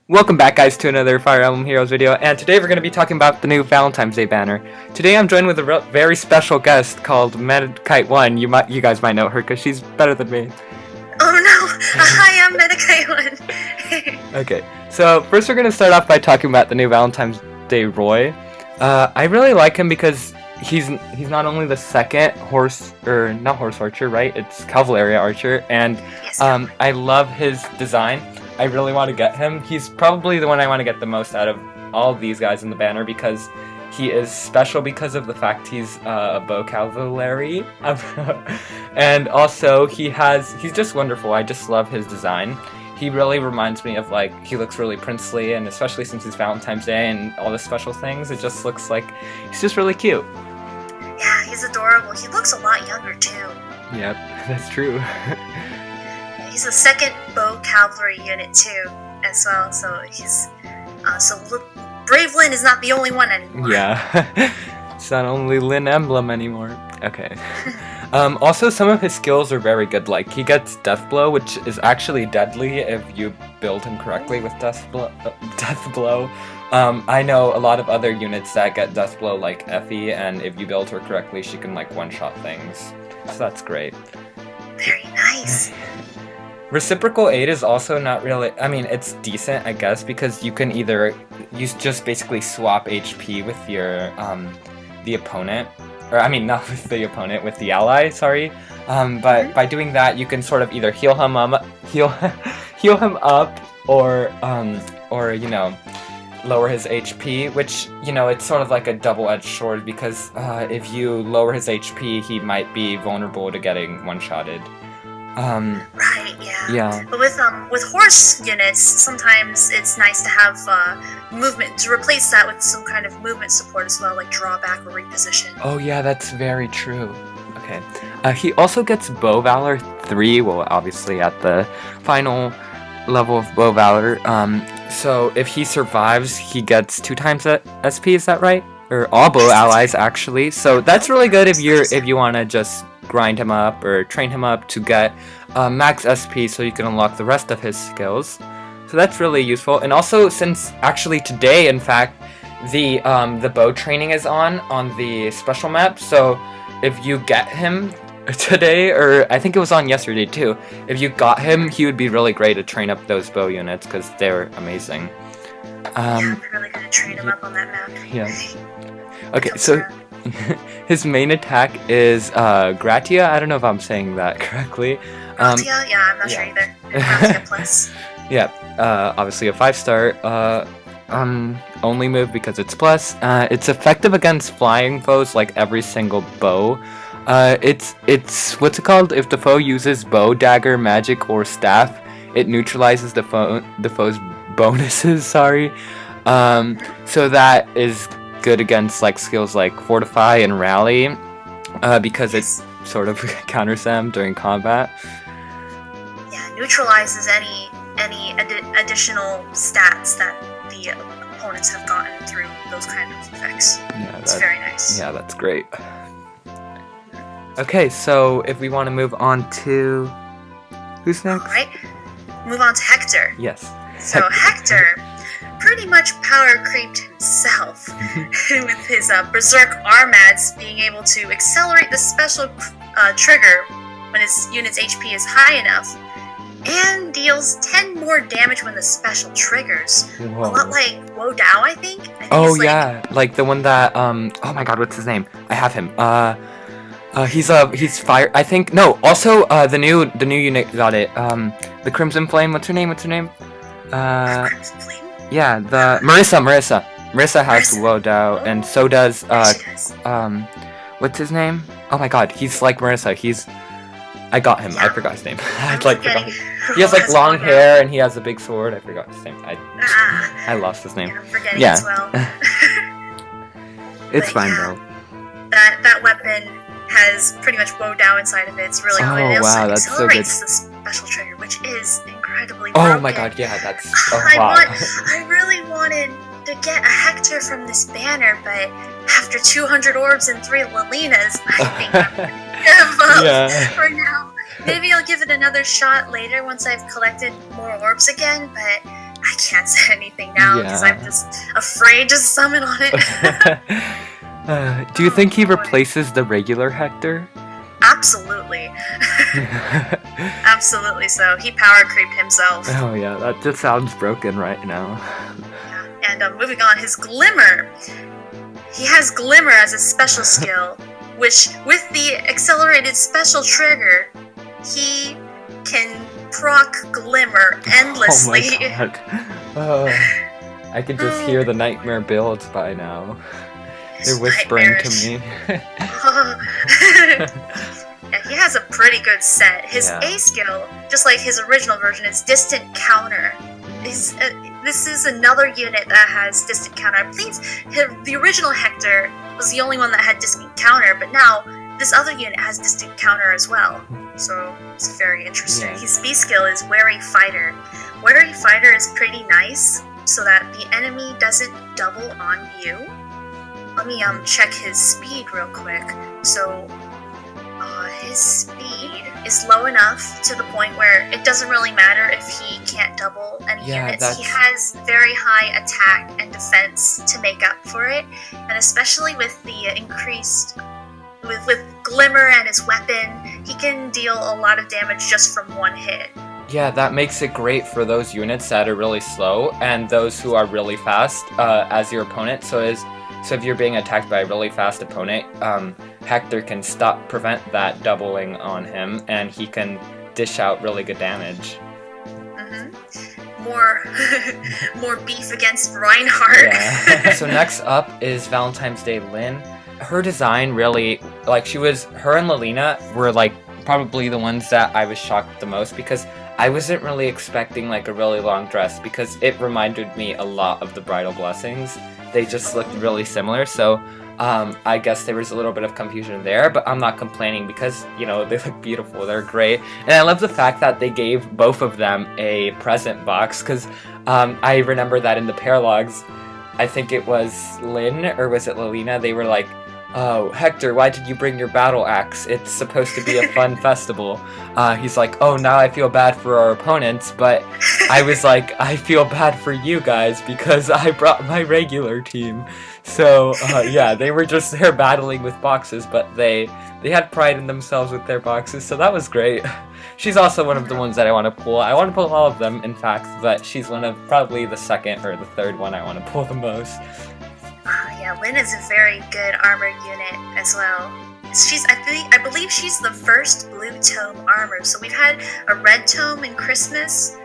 Welcome back, guys, to another Fire Emblem Heroes video, and today we're going to be talking about the new Valentine's Day banner. Today I'm joined with a very special guest called MetaKite1. You guys might know her because she's better than me. Oh no! Hi, I'm MetaKite1. Okay, so first we're going to start off by talking about the new Valentine's Day Roy. I really like him because he's not only the second not horse archer, right? It's Cavalleria Archer, and Yes, I love his design. I really want to get him. He's probably the one I want to get the most out of all of these guys in the banner because he is special because of the fact he's a bow cavalry. And also he's just wonderful. I just love his design. He really reminds me of, like, he looks really princely, and especially since it's Valentine's Day and all the special things, it just looks like he's just really cute. yeah, he's adorable. He looks a lot younger too. Yep, that's true. He's the second bow cavalry unit too, as well. So Brave Lynn is not the only one anymore. Yeah, it's not only Lynn Emblem anymore. Okay. Also, some of his skills are very good. Like, he gets Death Blow, which is actually deadly if you build him correctly with Death Blow. I know a lot of other units that get Death Blow, like Effie, and if you build her correctly, she can, like, one-shot things. So that's great. Very nice. Reciprocal Aid is also not really, I mean, it's decent, I guess, because you can either just basically swap HP with your, the opponent, or I mean, not with the opponent, with the ally, sorry, but by doing that, you can sort of either heal him up, or, you know, lower his HP, which, you know, it's sort of like a double-edged sword, because, if you lower his HP, he might be vulnerable to getting one-shotted. Right, yeah. Yeah. But with horse units, sometimes it's nice to have movement to replace that with some kind of movement support as well, like drawback or reposition. Oh yeah, that's very true. Okay. He also gets Bow Valor 3, well, obviously at the final level of Bow Valor. So if he survives, he gets 2 times that SP, is that right? Or all bow allies, actually. So that's really good if you want to just grind him up or train him up to get max SP so you can unlock the rest of his skills. So that's really useful. And also, since actually today, in fact, the bow training is on the special map, so if you get him today, or I think it was on yesterday too, if you got him, he would be really great to train up those bow units because they're amazing. Yeah, I'm really gonna train him up on that map. Yeah. Okay, so his main attack is Gratia. I don't know if I'm saying that correctly. Gratia? Yeah, I'm not sure either. Gratia plus. Yeah, obviously a 5-star. Only move because it's plus. It's effective against flying foes, like every single bow. It's what's it called? If the foe uses bow, dagger, magic, or staff, it neutralizes the foe's bonuses. Sorry. So that is good against, like, skills like Fortify and Rally, because it sort of counters them during combat. Yeah, neutralizes any additional stats that the opponents have gotten through those kind of effects. Yeah, it's very nice. Yeah, that's great. Okay, so if we want to move on to who's next? All right, move on to Hector. Yes. So Hector pretty much power creeped himself with his Berserk Armads being able to accelerate the special trigger when his unit's HP is high enough, and deals 10 more damage when the special triggers. Whoa. A lot like Wo Dao, I think. Oh yeah, like the one that oh my god, what's his name? I have him. He's fire. I think no. Also, the new unit got it. The Crimson Flame. What's her name? Crimson Flame? Yeah, the Marissa has Wo Dao, and so does what's his name? Oh my god, he's like Marissa. I got him. I forgot his name. He has like long hair and he has a big sword. I forgot his name. I lost his name. Yeah, I'm forgetting as well. It's fine though. That weapon has pretty much Wo Dao inside of it. It's really good. It also accelerates the special trigger, which is incredibly broken. Oh my god, yeah, that's I really wanted to get a Hector from this banner, but after 200 orbs and 3 Lilinas, I think I'm gonna give up for now. Maybe I'll give it another shot later once I've collected more orbs again, but I can't set any anything now because I'm just afraid to summon on it. Do you think he replaces the regular Hector? Absolutely. Absolutely so. He power creeped himself. Oh yeah, that just sounds broken right now. Yeah. And moving on, his Glimmer. He has Glimmer as a special skill, which with the accelerated special trigger, he can proc Glimmer endlessly. Oh my god. I can just hear the nightmare builds by now. They're whispering to me. Yeah, he has a pretty good set. His A skill, just like his original version, is Distant Counter. This is another unit that has Distant Counter. I believe the original Hector was the only one that had Distant Counter, but now this other unit has Distant Counter as well. So it's very interesting. Yeah. His B skill is Wary Fighter. Wary Fighter is pretty nice, so that the enemy doesn't double on you. Let me check his speed real quick. So his speed is low enough to the point where it doesn't really matter if he can't double any units. He has very high attack and defense to make up for it, and especially with the increased with Glimmer and his weapon, he can deal a lot of damage just from one hit. Yeah, that makes it great for those units that are really slow and those who are really fast as your opponent. So if you're being attacked by a really fast opponent, Hector can prevent that doubling on him, and he can dish out really good damage. More beef against Reinhardt. Yeah. So next up is Valentine's Day Lynn. Her design really, her and Selena were probably the ones that I was shocked the most, because I wasn't really expecting a really long dress, because it reminded me a lot of the Bridal Blessings. They just looked really similar, so I guess there was a little bit of confusion there, but I'm not complaining because, they look beautiful, they're great. And I love the fact that they gave both of them a present box, because I remember that in the paralogs, I think it was Lynn, or was it Selena, they were like, "Oh, Hector, why did you bring your battle axe? It's supposed to be a fun festival." He's like, "Oh, now I feel bad for our opponents," but I was like, "I feel bad for you guys because I brought my regular team." So, yeah, they were just there battling with boxes, but they had pride in themselves with their boxes, so that was great. She's also one of the ones that I want to pull. I want to pull all of them, in fact, but she's one of probably the second or the third one I want to pull the most. Yeah, Lynn is a very good armored unit as well. I believe she's the first blue tome armor. So we've had a red tome in Christmas,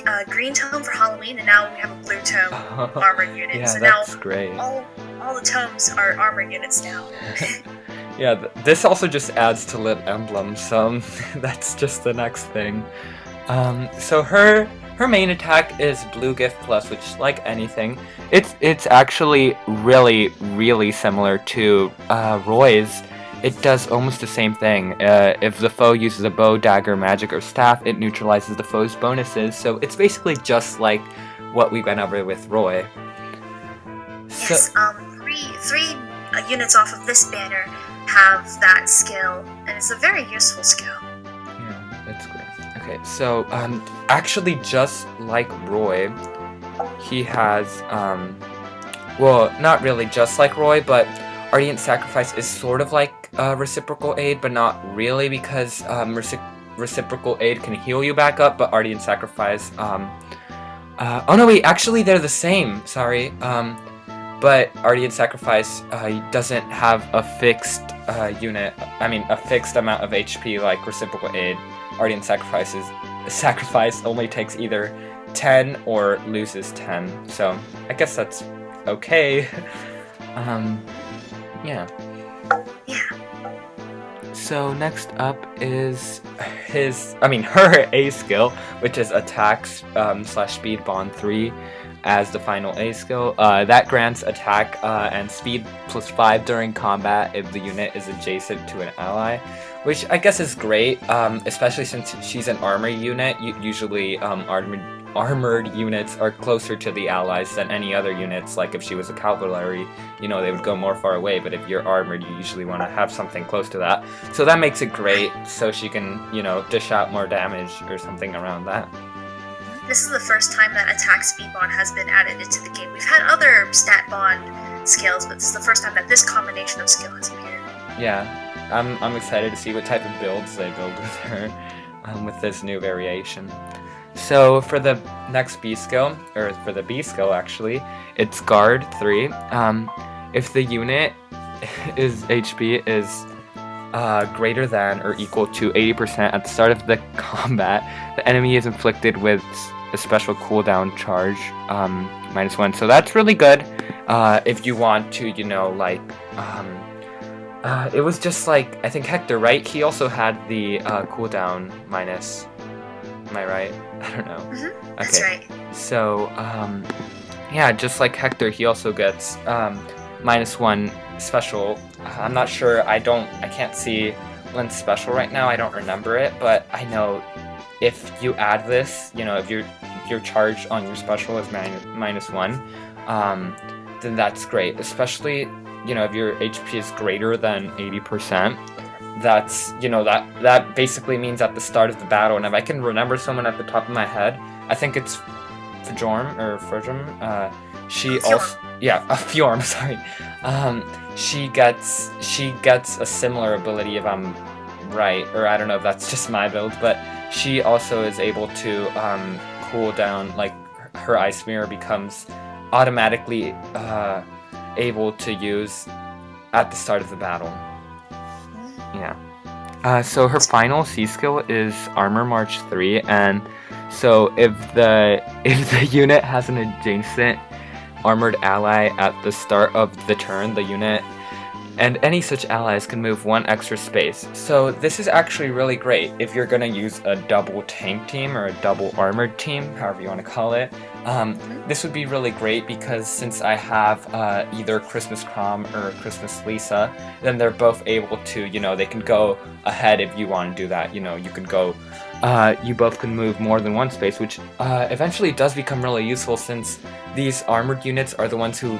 a green tome for Halloween, and now we have a blue tome armored unit. Yeah, so that's now great. All the tomes are armored units now. Yeah, this also just adds to lit emblems, so that's just the next thing. So her main attack is Blue Gift Plus, which, like anything, it's actually really, really similar to Roy's. It does almost the same thing. If the foe uses a bow, dagger, magic, or staff, it neutralizes the foe's bonuses, so it's basically just like what we went over with Roy. Yes, three units off of this banner have that skill, and it's a very useful skill. Yeah, that's great. Okay, so actually, just like Roy, he has well, not really just like Roy, but Ardent Sacrifice is sort of like Reciprocal Aid, but not really, because Reciprocal Aid can heal you back up, but Ardent Sacrifice oh no, wait, actually they're the same. Sorry. But Ardent Sacrifice doesn't have a fixed a fixed amount of HP like Reciprocal Aid. Ardent Sacrifice only takes either 10 or loses 10. So I guess that's okay. Yeah. So next up is her A skill, which is attacks / speed bond 3 as the final A skill. That grants attack and speed +5 during combat if the unit is adjacent to an ally, which I guess is great, especially since she's an armor unit. Usually armored units are closer to the allies than any other units. Like if she was a cavalry, they would go more far away, but if you're armored, you usually want to have something close to that. So that makes it great, so she can, dish out more damage or something around that. this is the first time that attack speed bond has been added into the game. We've had other stat bond skills, but this is the first time that this combination of skill has appeared. Yeah, I'm excited to see what type of builds they build with her, with this new variation. So for the next B skill, or for the B skill actually, it's Guard 3. If the unit is HP is greater than or equal to 80% at the start of the combat, the enemy is inflicted with a special cooldown charge, -1. So that's really good if you want to, you know, like, it was just like, I think Hector, right? He also had the cooldown minus. Am I right? I don't know. Mm-hmm. Okay. That's right. So, yeah, just like Hector, he also gets -1 special. I'm not sure. I can't see Lynn's special right now. I don't remember it, but I know if you add this, you know, if your charge on your special is -1, then that's great. Especially, you know, if your HP is greater than 80%. That's, you know, that basically means at the start of the battle, and if I can remember someone at the top of my head, I think it's Fjorm, she also, yeah, Fjorm, sorry. She gets a similar ability, if I'm right, or I don't know if that's just my build, but she also is able to cool down, like her Ice Mirror becomes automatically able to use at the start of the battle. Yeah. So her final C skill is Armor March 3, and so if the unit has an adjacent armored ally at the start of the turn, the unit and any such allies can move 1 extra space. So this is actually really great if you're gonna use a double tank team or a double armored team, however you want to call it. This would be really great because since I have either Christmas Crom or Christmas Lisa, then they're both able to, you know, they can go ahead if you want to do that. You know, you can go, you both can move more than 1 space, which eventually does become really useful since these armored units are the ones who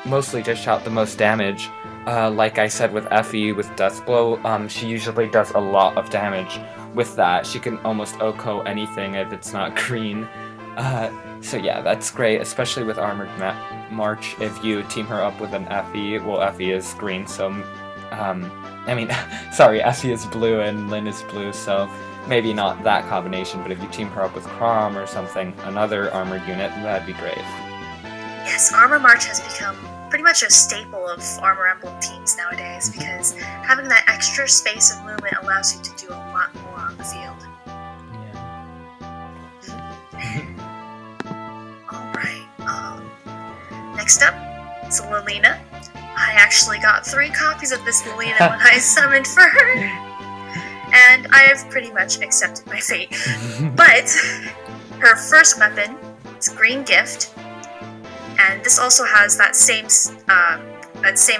mostly dish out the most damage. Like I said with Effie, with Deathblow, she usually does a lot of damage with that. She can almost OHKO anything if it's not green. So yeah, that's great, especially with Armored March. If you team her up with an Effie, well, Effie is green, so, I mean, sorry, Effie is blue and Lynn is blue, so maybe not that combination, but if you team her up with Crom or something, another armored unit, that'd be great. Yes, Armor March has become pretty much a staple of Armor Emblem teams nowadays because having that extra space of movement allows you to do a lot more on the field. Alright, next up, it's Selena. I actually got 3 copies of this Selena when I summoned for her, and I have pretty much accepted my fate. But her first weapon is Green Gift, and this also has that same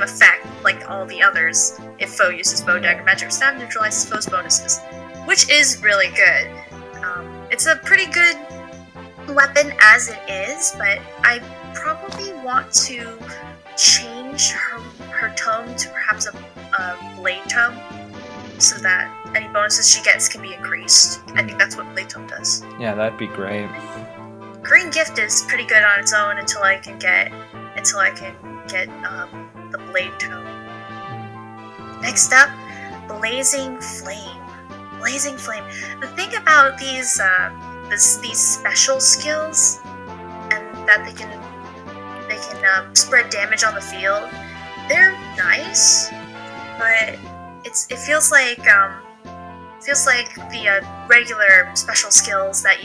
effect like all the others. If foe uses bow, dagger, magic, or stab, neutralizes foe's bonuses, which is really good. It's a pretty good weapon as it is, but I probably want to change her tome to perhaps a blade tome, so that any bonuses she gets can be increased. I think that's what blade tome does. Yeah, that'd be great. Green Gift is pretty good on its own until I can get the blade tome. Next up, Blazing Flame. Blazing Flame. The thing about these special skills, and that they can spread damage on the field, they're nice, but it feels like the regular special skills that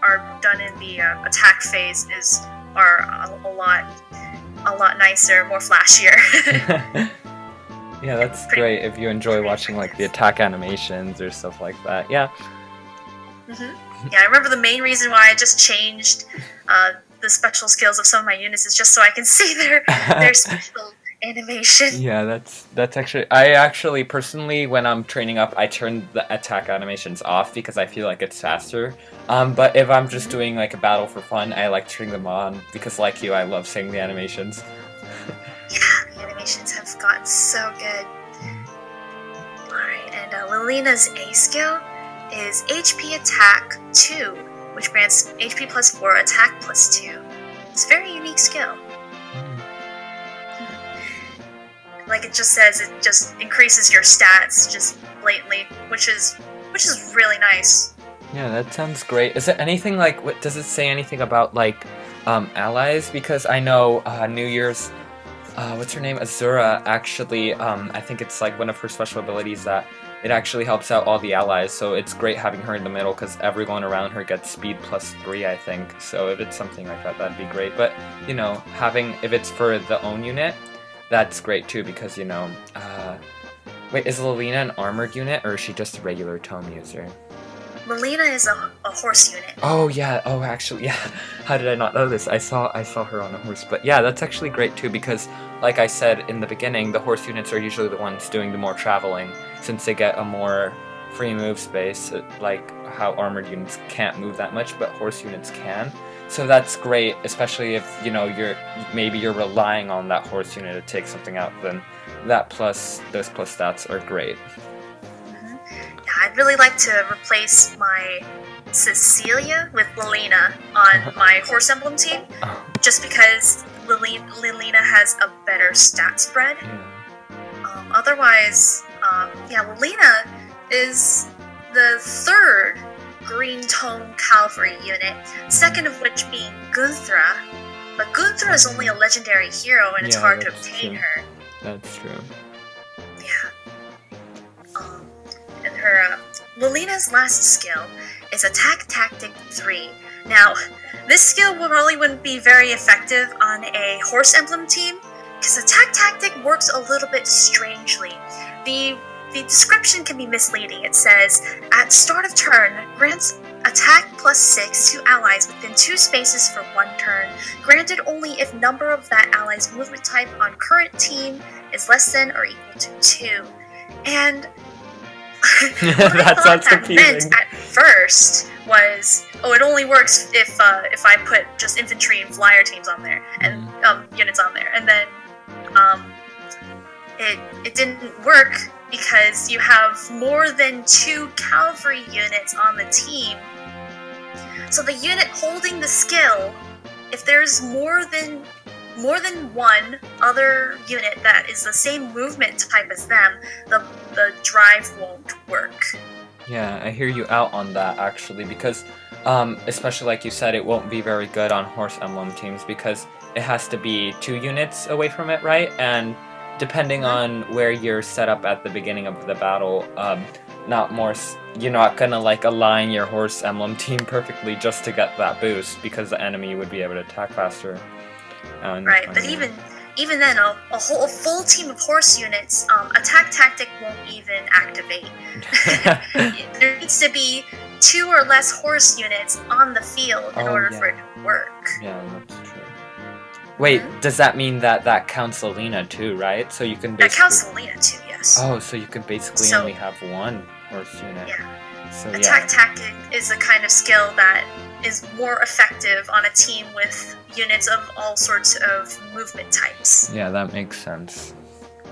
are done in the attack phase are a lot nicer, more flashier. Yeah, that's great if you enjoy watching like the attack animations or stuff like that. Yeah. Yeah, I remember the main reason why I just changed the special skills of some of my units is just so I can see their special animation. Yeah, that's actually, I actually personally, when I'm training up, I turn the attack animations off because I feel like it's faster. But if I'm just doing like a battle for fun, I like turning them on because, like you, I love seeing the animations. Yeah, the animations have gotten so good. Alright, and Lelena's A skill is HP Attack 2. which grants HP plus 4, attack plus 2. It's a very unique skill. Like it just says, it just increases your stats just blatantly, which is really nice. Yeah, that sounds great. Is it anything like, does it say anything about like allies? Because I know New Year's, what's her name? Azura actually, I think it's like one of her special abilities that it actually helps out all the allies, so it's great having her in the middle because everyone around her gets speed plus 3, I think. So if it's something like that, that'd be great. But, you know, if it's for the own unit, that's great too because, you know, wait, is Selena an armored unit or is she just a regular tome user? Selena is a horse unit. Oh yeah, oh actually, yeah. How did I not know this? I saw her on a horse. But yeah, that's actually great too because, like I said in the beginning, the horse units are usually the ones doing the more traveling since they get a more free move space, like how armored units can't move that much, but horse units can. So that's great, especially if, you know, you're relying on that horse unit to take something out, then that plus, those plus stats are great. I'd really like to replace my Cecilia with Lilina on my horse emblem team, just because Lilina has a better stat spread. Otherwise, Lilina is the third green tome cavalry unit, second of which being Gunthra. But Gunthra is only a legendary hero and it's hard to obtain her. That's true. Yeah. And her Lilina's last skill is Attack Tactic 3. Now, this skill probably wouldn't be very effective on a horse emblem team, because Attack Tactic works a little bit strangely. The description can be misleading. It says, at start of turn, grants attack plus 6 to allies within 2 spaces for 1 turn, granted only if number of that ally's movement type on current team is less than or equal to 2. And what I thought that meant at first was, it only works if I put just infantry and flyer teams on there, and units on there, and then it didn't work because you have more than 2 cavalry units on the team. So the unit holding the skill, if there's more than one other unit that is the same movement type as them, the drive won't work. Yeah, I hear you out on that actually, because especially like you said, it won't be very good on horse emblem teams because it has to be 2 units away from it, right? And depending on where you're set up at the beginning of the battle, you're not gonna like align your horse emblem team perfectly just to get that boost because the enemy would be able to attack faster. Right, but even then, a full team of horse units, Attack Tactic won't even activate. There needs to be 2 or less horse units on the field in order for it to work. Yeah, that's true. Wait, does that mean that counts Selena too, right? So you can basically... That counts Selena too, yes. Oh, so you can basically only have 1 horse unit. Yeah. So, Attack Tactic is a kind of skill that is more effective on a team with units of all sorts of movement types. Yeah, that makes sense.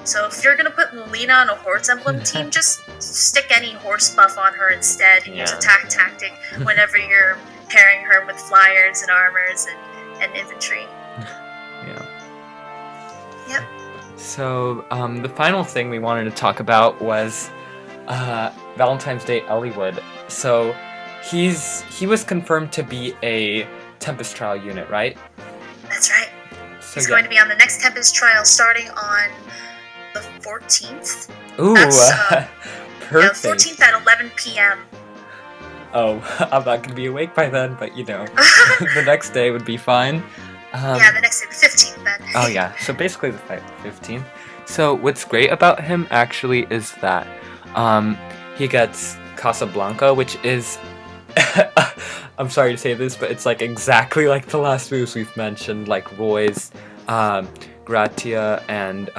So if you're gonna put Lilina on a horse emblem team, just stick any horse buff on her instead and use Attack Tactic whenever you're pairing her with flyers and armors and infantry. Yeah. Yep. So the final thing we wanted to talk about was Valentine's Day Eliwood. So he was confirmed to be a Tempest Trial unit, right? That's right. So, he's going to be on the next Tempest Trial starting on the 14th. Ooh, perfect. Yeah, 14th at 11 p.m. Oh, I'm not going to be awake by then, but you know, the next day would be fine. Yeah, the next day, the 15th then. Oh yeah, so basically the 15th. So what's great about him actually is that he gets Casablanca, which is, I'm sorry to say this, but it's like exactly like the last moves we've mentioned, like Roy's, Gratia, and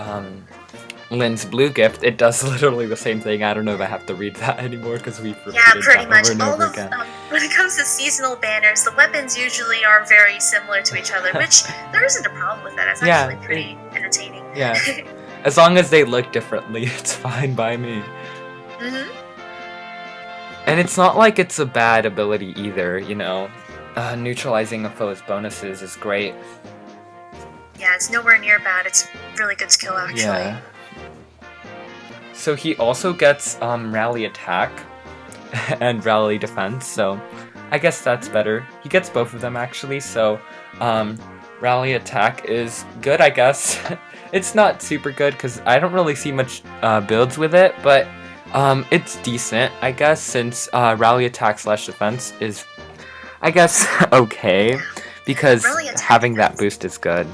Lynn's Blue Gift. It does literally the same thing. I don't know if I have to read that anymore because we've repeated pretty that much. over and over again. When it comes to seasonal banners, the weapons usually are very similar to each other, which there isn't a problem with that. It's actually pretty entertaining. Yeah, as long as they look differently, it's fine by me. And it's not like it's a bad ability either, you know. Neutralizing a foe's bonuses is great. Yeah, it's nowhere near bad. It's really good skill, actually. Yeah. So he also gets Rally Attack and Rally Defense, so I guess that's better. He gets both of them, actually, so Rally Attack is good, I guess. It's not super good, because I don't really see much builds with it, but it's decent, I guess, since Rally Attack / Defense is, I guess, okay, because having that boost is good.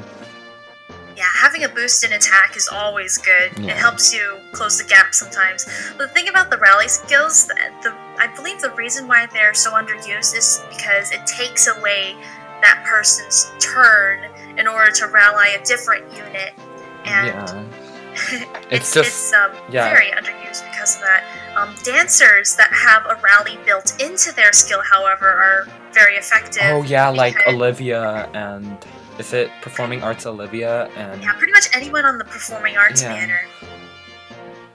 Yeah, having a boost in attack is always good. Yeah. It helps you close the gap sometimes. But the thing about the rally skills, I believe the reason why they're so underused is because it takes away that person's turn in order to rally a different unit. And it's very underused because of that. Dancers that have a rally built into their skill, however, are very effective. Oh yeah, like Olivia and... Is it Performing Arts Olivia? And yeah, pretty much anyone on the Performing Arts banner.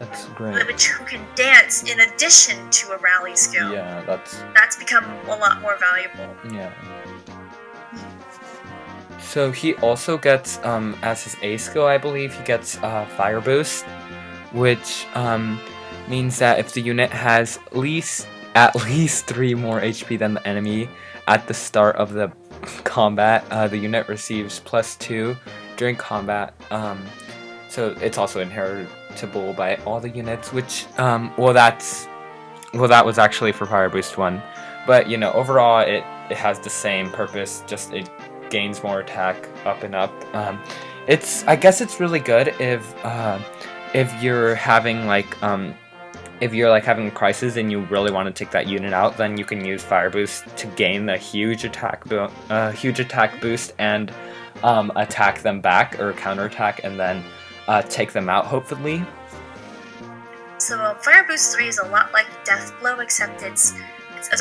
That's great. Who can dance in addition to a rally skill. Yeah, that's become a lot more valuable. Yeah. So he also gets, as his A skill, I believe, he gets Fire Boost, which means that if the unit has at least 3 more HP than the enemy at the start of the combat, the unit receives +2 during combat. So it's also inheritable by all the units, which that was actually for Fire Boost 1, but you know, overall it has the same purpose, just it gains more attack up and up. I guess it's really good if you're having like having a crisis and you really want to take that unit out, then you can use Fire Boost to gain the huge attack boost and attack them back or counterattack and then take them out, hopefully. So Fire Boost 3 is a lot like Death Blow, except it's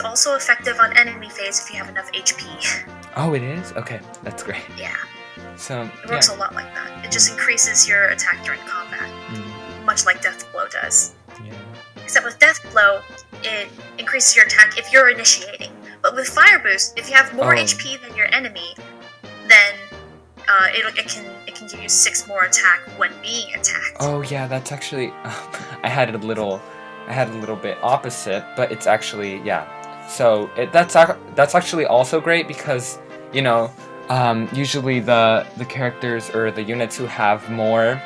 also effective on enemy phase if you have enough HP. Oh, it is? Okay, that's great. Yeah. So it works a lot like that. It just increases your attack during combat, much like Death Blow does. Yeah. Except with Death Blow, it increases your attack if you're initiating. But with Fire Boost, if you have more HP than your enemy, then it can give you 6 more attack when being attacked. Oh yeah, that's actually I had a little bit opposite, but it's actually So that's actually also great because, you know, usually the characters or the units who have more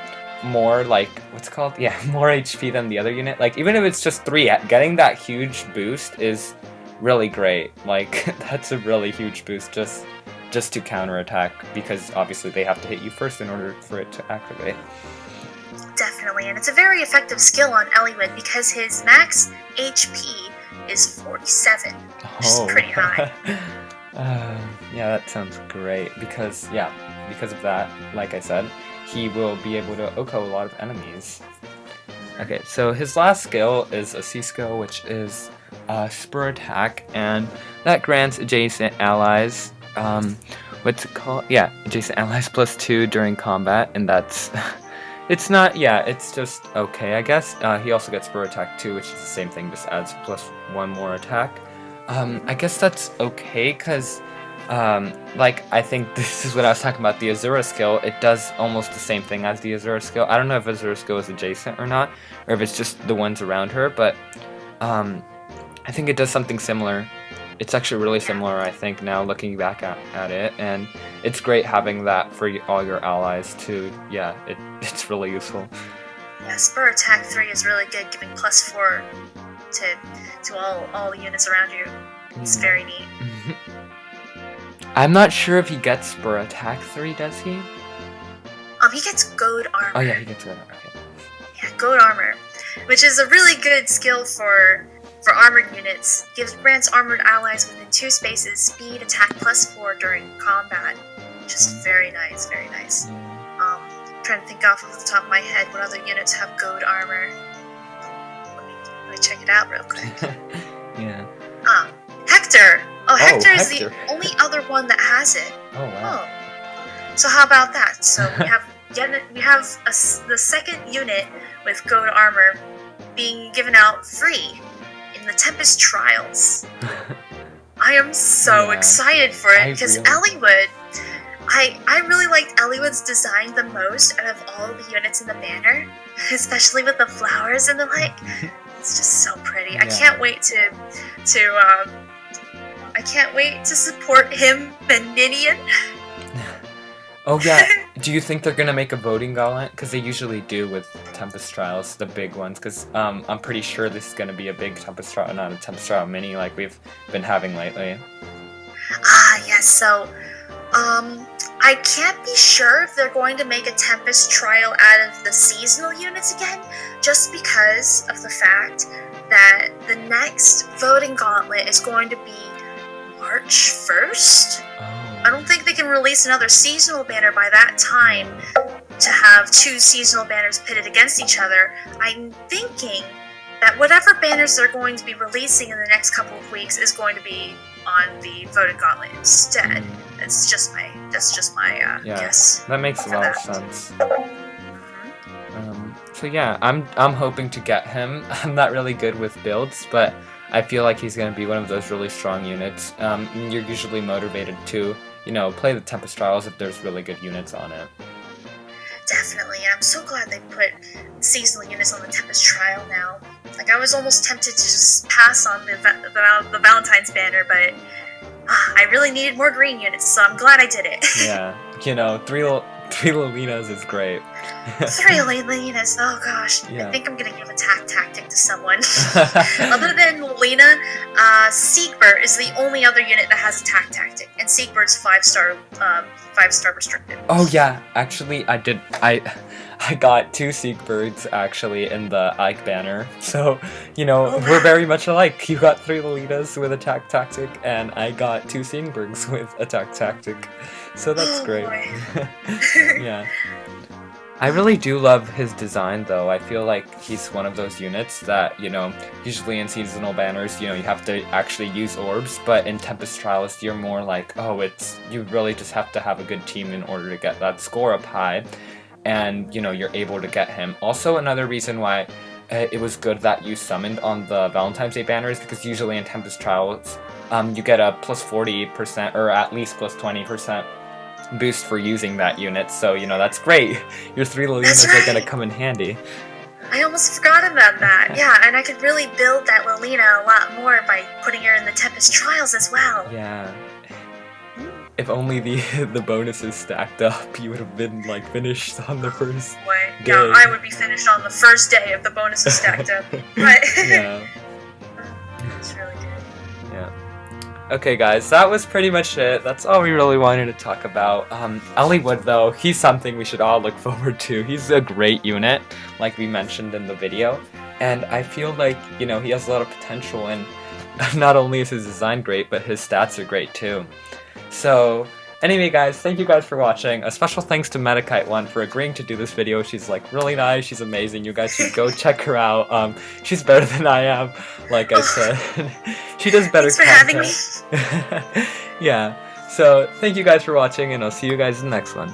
like more HP than the other unit, like even if it's just 3, getting that huge boost is really great. Like that's a really huge boost just to counterattack, because obviously they have to hit you first in order for it to activate. Definitely, and it's a very effective skill on Eliwood because his max HP is 47, which is pretty high. Yeah, that sounds great because of that, like I said, he will be able to OHKO a lot of enemies. Okay, so his last skill is a C skill, which is Spur Attack, and that grants adjacent allies, what's it called? Yeah, adjacent allies +2 during combat, and that's, it's not, it's just okay, I guess. He also gets Spur Attack too, which is the same thing, just adds +1 more attack. I guess that's okay, because like, I think this is what I was talking about, the Azura skill, it does almost the same thing as the Azura skill. I don't know if Azura skill is adjacent or not, or if it's just the ones around her, but I think it does something similar. It's actually really similar, I think, now looking back at it, and it's great having that for all your allies too. Yeah, it's really useful. Yeah, Spur Attack 3 is really good, giving +4 to all the units around you. It's very neat. I'm not sure if he gets Spur Attack 3, does he? He gets Goad Armor. Oh yeah, he gets Goad Armor, okay. Yeah, Goad Armor, which is a really good skill for armored units. Grants armored allies within 2 spaces speed attack +4 during combat, which is very nice, very nice. Trying to think off the top of my head what other units have Goad Armor. Let me check it out real quick. Yeah. Hector! Hector is Hector. the only other one that has it. Oh wow. So how about that? So we have the second unit with Goad Armor being given out free in in the Tempest Trials. I am so excited for it because Eliwood, I really liked Eliwood's design the most out of all the units in the banner, especially with the flowers and the like. It's just so pretty. Yeah. I can't wait to support him and Ninian. Oh yeah, do you think they're gonna make a voting gauntlet? Because they usually do with Tempest Trials, the big ones. Because I'm pretty sure this is gonna be a big Tempest Trial, not a Tempest Trial mini like we've been having lately. Ah, yes. So, I can't be sure if they're going to make a Tempest Trial out of the seasonal units again, just because of the fact that the next voting gauntlet is going to be March 1st. I don't think they can release another seasonal banner by that time to have two seasonal banners pitted against each other. I'm thinking that whatever banners they're going to be releasing in the next couple of weeks is going to be on the voted gauntlet instead. That's just my guess. That makes a lot of sense. So yeah, I'm hoping to get him. I'm not really good with builds, but I feel like he's going to be one of those really strong units. You're usually motivated to, play the Tempest Trials if there's really good units on it. Definitely, and I'm so glad they put seasonal units on the Tempest Trial now. Like, I was almost tempted to just pass on the Valentines Banner, but I really needed more green units, so I'm glad I did it. Yeah, three Lolinas is great. 3 Lolinas, oh gosh. Yeah. I think I'm gonna give attack tactic to someone. Other than Lolina, Seekbird is the only other unit that has attack tactic, and Seekbird's 5-star restricted. Oh yeah, actually I got 2 Seekbirds actually in the Ike banner, so we're very much alike. You got 3 Lolitas with attack tactic, and I got 2 Seekbirds with attack tactic, so that's great. Yeah. I really do love his design though. I feel like he's one of those units that, usually in seasonal banners, you have to actually use orbs, but in Tempest Trials you're more like, you really just have to have a good team in order to get that score up high, and you're able to get him. Also, another reason why it was good that you summoned on the Valentine's Day banner is because usually in Tempest Trials you get a plus 40% or at least plus 20% boost for using that unit, so that's great. Your 3 Lolinas are gonna come in handy. I almost forgot about that. Yeah, and I could really build that Lolina a lot more by putting her in the Tempest Trials as well. Yeah. If only the bonuses stacked up, you would have been finished on the first day. Yeah, I would be finished on the first day if the bonuses stacked up. But yeah. It's really good. Yeah. Okay guys, that was pretty much it. That's all we really wanted to talk about. Eliwood though, he's something we should all look forward to. He's a great unit, like we mentioned in the video. And I feel like, he has a lot of potential, and not only is his design great, but his stats are great too. So, anyway guys, thank you guys for watching. A special thanks to MetaKite1 for agreeing to do this video. She's really nice, she's amazing. You guys should go check her out. She's better than I am, like I said. She does better content. Thanks for having me. Yeah, so thank you guys for watching, and I'll see you guys in the next one.